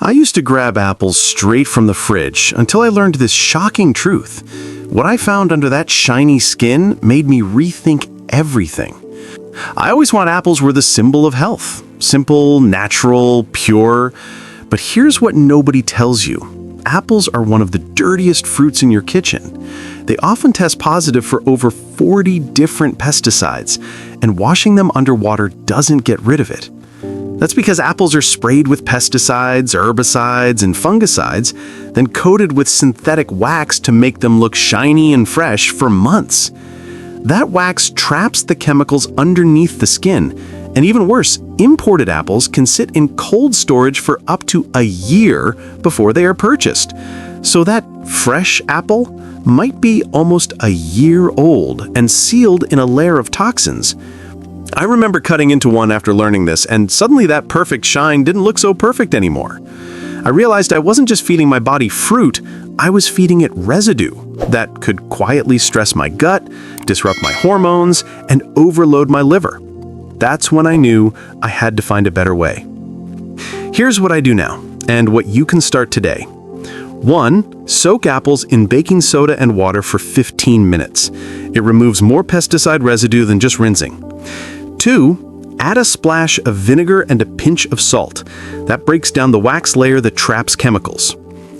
I used to grab apples straight from the fridge until I learned this shocking truth. What I found under that shiny skin made me rethink everything. I always thought apples were the symbol of health. Simple, natural, pure. But here's what nobody tells you. Apples are one of the dirtiest fruits in your kitchen. They often test positive for over 40 different pesticides, and washing them underwater doesn't get rid of it. That's because apples are sprayed with pesticides, herbicides, and fungicides, then coated with synthetic wax to make them look shiny and fresh for months. That wax traps the chemicals underneath the skin, and even worse, imported apples can sit in cold storage for up to a year before they are purchased. So that fresh apple might be almost a year old and sealed in a layer of toxins. I remember cutting into one after learning this, and suddenly that perfect shine didn't look so perfect anymore. I realized I wasn't just feeding my body fruit, I was feeding it residue that could quietly stress my gut, disrupt my hormones, and overload my liver. That's when I knew I had to find a better way. Here's what I do now, and what you can start today. 1. Soak apples in baking soda and water for 15 minutes. It removes more pesticide residue than just rinsing. 2. Add a splash of vinegar and a pinch of salt. That breaks down the wax layer that traps chemicals.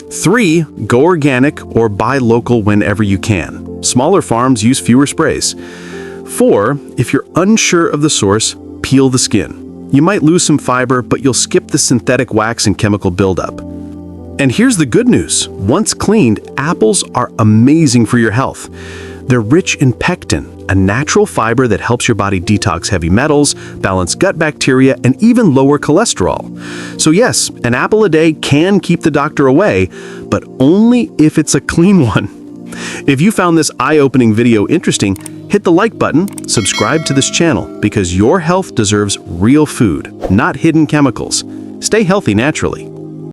3. Go organic or buy local whenever you can. Smaller farms use fewer sprays. 4. If you're unsure of the source, peel the skin. You might lose some fiber, but you'll skip the synthetic wax and chemical buildup. And here's the good news. Once cleaned, apples are amazing for your health. They're rich in pectin, a natural fiber that helps your body detox heavy metals, balance gut bacteria, and even lower cholesterol. So yes, an apple a day can keep the doctor away, but only if it's a clean one. If you found this eye-opening video interesting, hit the like button, subscribe to this channel, because your health deserves real food, not hidden chemicals. Stay healthy naturally.